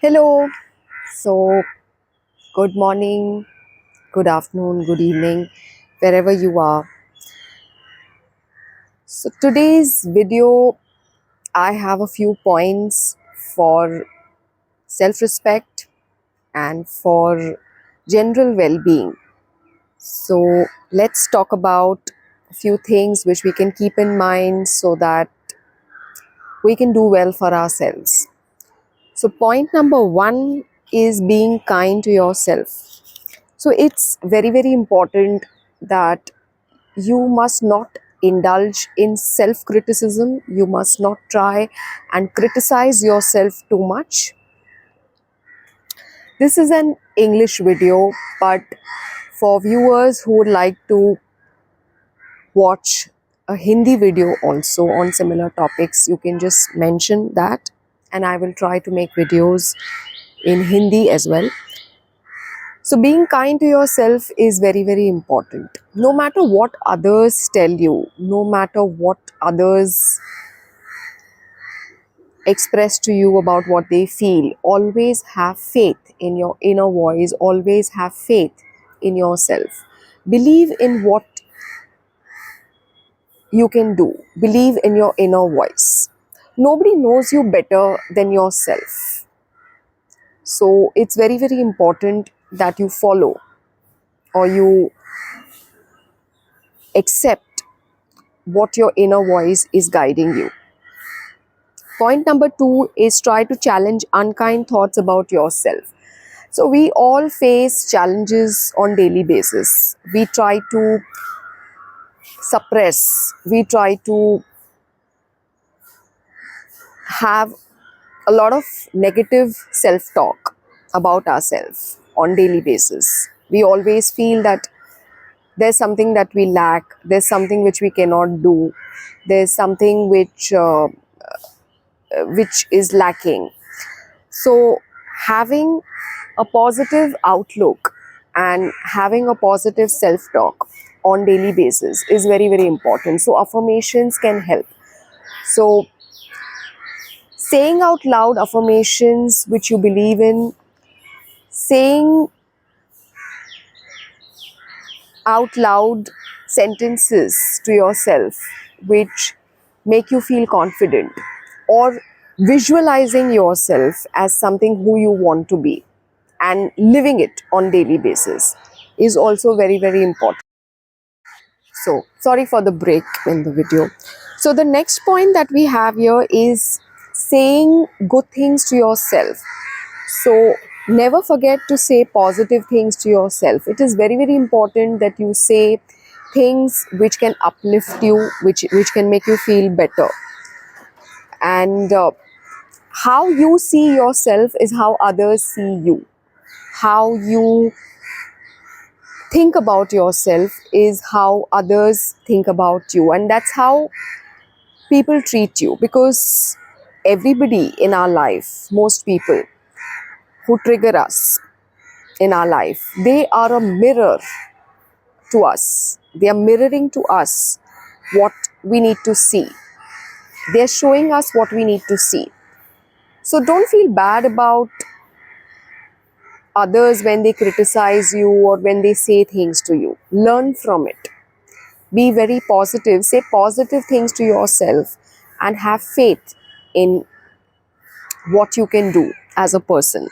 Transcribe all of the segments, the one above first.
Hello. So, good morning, good afternoon, good evening, wherever you are. So, today's video, I have a few points for self respect and for general well being. So, let's talk about a few things which we can keep in mind so that we can do well for ourselves. So, point number one is being kind to yourself. So it's very, very important that you must not indulge in self criticism. You must not try and criticize yourself too much. This is an English video, but for viewers who would like to watch a Hindi video also on similar topics, you can just mention that, and I will try to make videos in Hindi as well. So, being kind to yourself is very, very important. No matter what others tell you, no matter what others express to you about what they feel, always have faith in your inner voice, always have faith in yourself. Believe in what you can do, believe in your inner voice. Nobody knows you better than yourself. So, it's very, very important that you follow or you accept what your inner voice is guiding you. Point number two is try to challenge unkind thoughts about yourself. So we all face challenges on daily basis. We try to suppress, we try to have a lot of negative self-talk about ourselves on daily basis. We always feel that there's something that we lack, there's something which we cannot do, there's something which is lacking. So, having a positive outlook and having a positive self talk on daily basis is very, very important. So, affirmations can help. So, saying out loud affirmations which you believe in, saying out loud sentences to yourself which make you feel confident, or visualizing yourself as something who you want to be and living it on daily basis is also very, very important. So sorry for the break in the video. So the next point that we have here is saying good things to yourself. So never forget to say positive things to yourself. It is very, very important that you say things which can uplift you, which can make you feel better. And how you see yourself is how others see you. How you think about yourself is how others think about you, and that's how people treat you, because everybody in our life, most people who trigger us in our life, they are a mirror to us. They are mirroring to us what we need to see. They are showing us what we need to see. So don't feel bad about others when they criticize you or when they say things to you. Learn from it. Be very positive. Say positive things to yourself and have faith in what you can do as a person.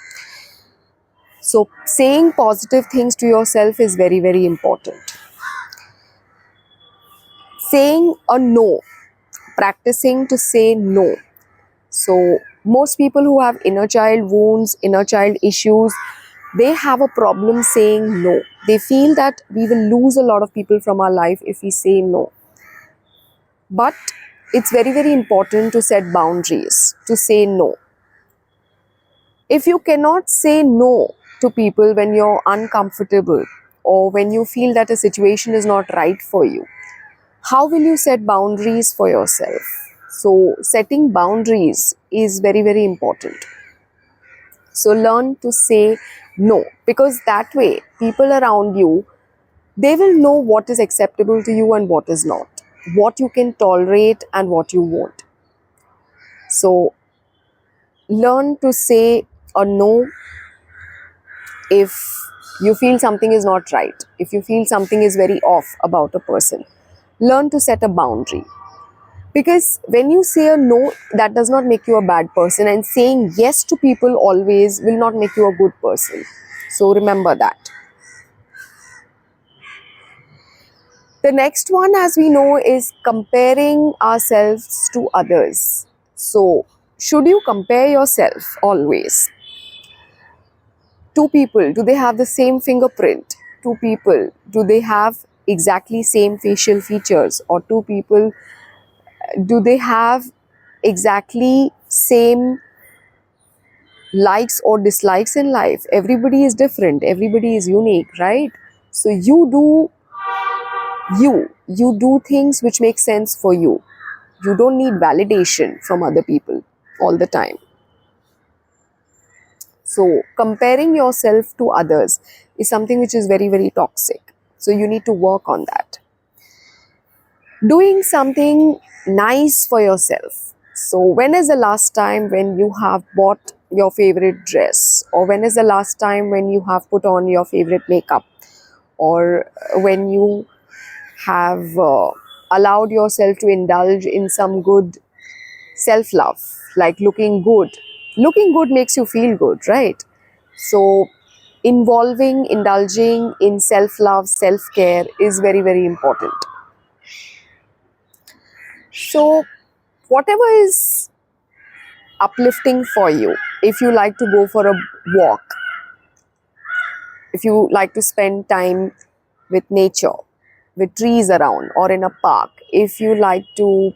So, saying positive things to yourself is very, very important. Saying a no, practicing to say no. So, most people who have inner child wounds, inner child issues, they have a problem saying no. They feel that we will lose a lot of people from our life if we say no. But it's very, very important to set boundaries, to say no. If you cannot say no to people when you're uncomfortable or when you feel that a situation is not right for you, how will you set boundaries for yourself? So, setting boundaries is very, very important. So, learn to say no, because that way, people around you, they will know what is acceptable to you and what is not, what you can tolerate and what you won't. So, learn to say or no if you feel something is not right, if you feel something is very off about a person. Learn to set a boundary. Because when you say a no, that does not make you a bad person, and saying yes to people always will not make you a good person. So remember that. The next one, as we know, is comparing ourselves to others. So, should you compare yourself always? Two people, do they have the same fingerprint? Two people, do they have exactly same facial features? Or two people, do they have exactly same likes or dislikes in life? Everybody is different, everybody is unique, right? So you do things which make sense for you. You don't need validation from other people all the time. So comparing yourself to others is something which is very, very toxic. So you need to work on that. Doing something nice for yourself. So when is the last time when you have bought your favorite dress, or when is the last time when you have put on your favorite makeup, or when you have allowed yourself to indulge in some good self love, like looking good? Looking good makes you feel good, right? So indulging in self love, self care is very, very important. So whatever is uplifting for you, if you like to go for a walk, if you like to spend time with nature, with trees around, or in a park, if you like to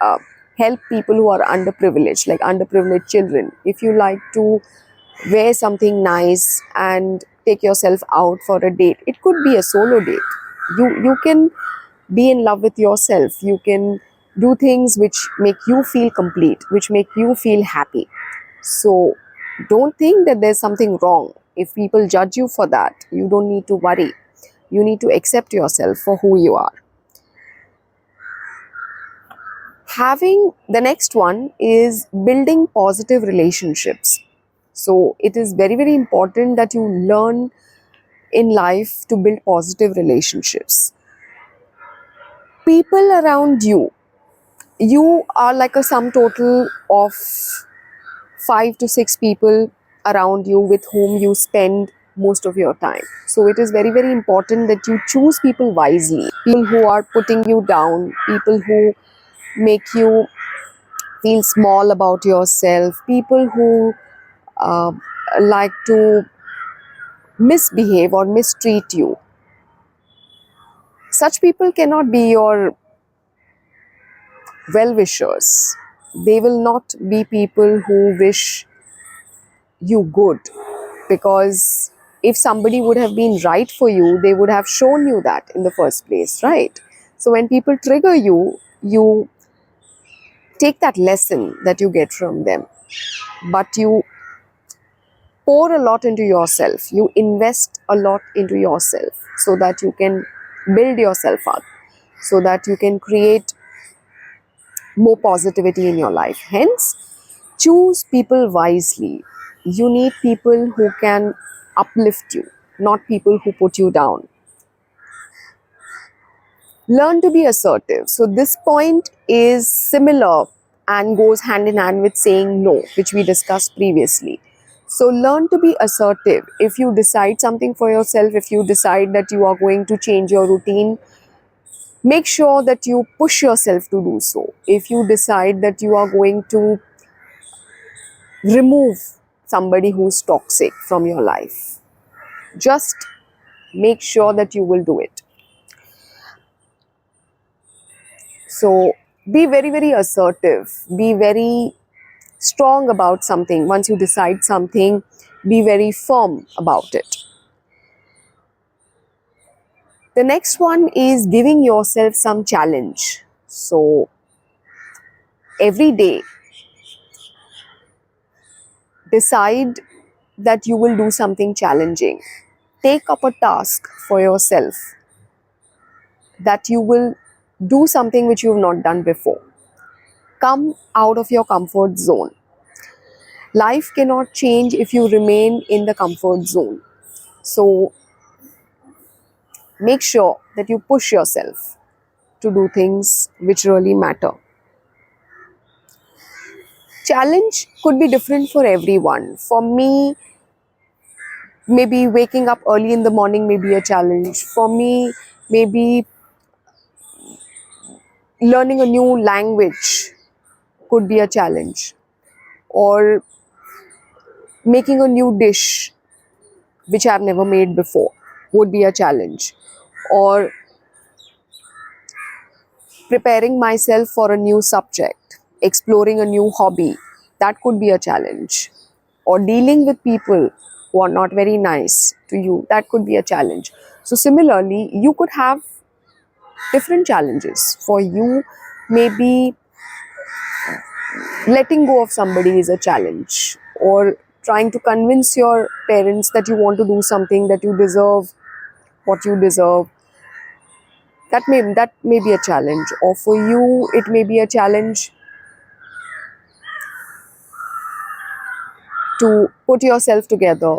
uh, help people who are underprivileged, like underprivileged children, if you like to wear something nice and take yourself out for a date, it could be a solo date. You can be in love with yourself. You can do things which make you feel complete, which make you feel happy. So don't think that there's something wrong. If people judge you for that, you don't need to worry. You need to accept yourself for who you are. Having the next one is building positive relationships. So it is very, very important that you learn in life to build positive relationships. People around you, you are like a sum total of 5 to 6 people around you with whom you spend most of your time. So it is very, very important that you choose people wisely. People who are putting you down, people who make you feel small about yourself, people who uh, like to misbehave or mistreat you. Such people cannot be your well wishers. They will not be people who wish you good, because if somebody would have been right for you, they would have shown you that in the first place, right? So when people trigger you, you take that lesson that you get from them, but you pour a lot into yourself, you invest a lot into yourself so that you can build yourself up, so that you can create more positivity in your life. Hence, choose people wisely. You need people who can uplift you, not people who put you down. Learn to be assertive. So, this point is similar and goes hand in hand with saying no, which we discussed previously. So, learn to be assertive. If you decide something for yourself, if you decide that you are going to change your routine, make sure that you push yourself to do so. If you decide that you are going to remove somebody who's toxic from your life, just make sure that you will do it. So be very, very assertive, be very strong about something. Once you decide something, be very firm about it. The next one is giving yourself some challenge. So every day, decide that you will do something challenging. Take up a task for yourself, that you will do something which you have not done before. Come out of your comfort zone. Life cannot change if you remain in the comfort zone. So make sure that you push yourself to do things which really matter. Challenge could be different for everyone. For me, maybe waking up early in the morning may be a challenge. For me, maybe learning a new language could be a challenge. Or making a new dish which I've never made before would be a challenge. Or preparing myself for a new subject, exploring a new hobby, that could be a challenge. Or dealing with people who are not very nice to you, that could be a challenge. So similarly, you could have different challenges. For you, maybe letting go of somebody is a challenge, or trying to convince your parents that you want to do something, that you deserve what you deserve, that may be a challenge. Or for you, it may be a challenge to put yourself together,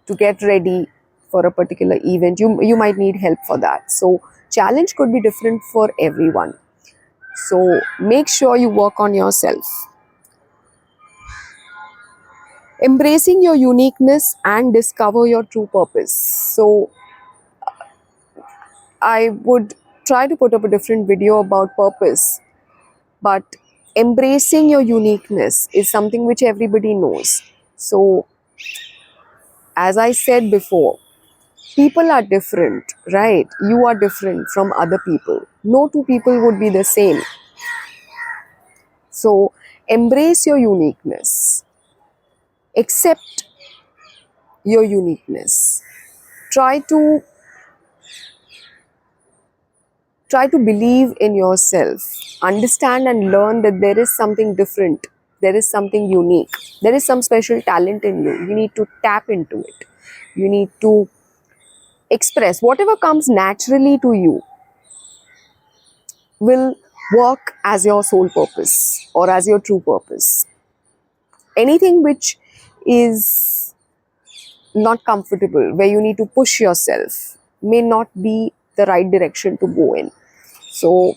to get ready for a particular event. You might need help for that. So challenge could be different for everyone. So make sure you work on yourself. Embracing your uniqueness and discover your true purpose. So I would try to put up a different video about purpose, but embracing your uniqueness is something which everybody knows. So as I said before, people are different, right? You are different from other people. No two people would be the same. So embrace your uniqueness. Accept your uniqueness. Try to believe in yourself. Understand and learn that there is something different. There is something unique. There is some special talent in you. You need to tap into it. You need to express whatever comes naturally to you will work as your sole purpose or as your true purpose. Anything which is not comfortable, where you need to push yourself, may not be the right direction to go in. So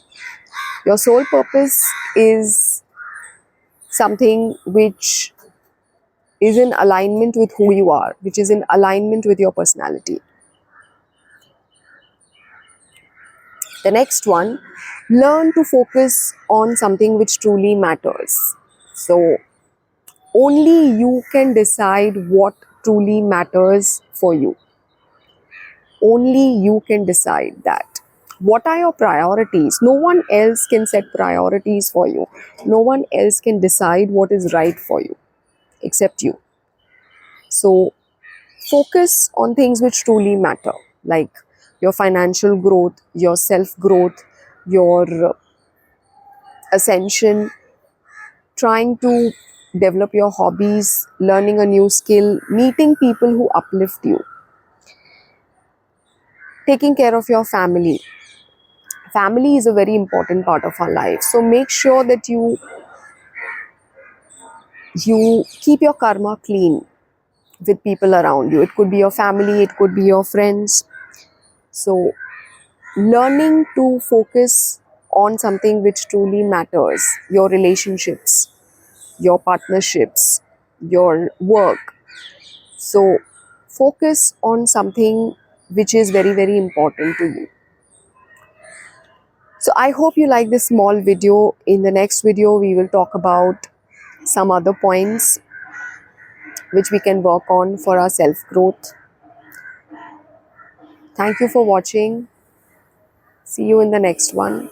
your sole purpose is something which is in alignment with who you are, which is in alignment with your personality. The next one, learn to focus on something which truly matters. So only you can decide what truly matters for you. Only you can decide that. What are your priorities? No one else can set priorities for you. No one else can decide what is right for you except you. So focus on things which truly matter, like your financial growth, your self growth, your ascension, trying to develop your hobbies, learning a new skill, meeting people who uplift you, taking care of your family. Family is a very important part of our life. So make sure that you keep your karma clean with people around you. It could be your family, it could be your friends. So learning to focus on something which truly matters, your relationships, your partnerships, your work. So focus on something which is very, very important to you. So I hope you like this small video. In the next video, we will talk about some other points which we can work on for our self growth. Thank you for watching. See you in the next one.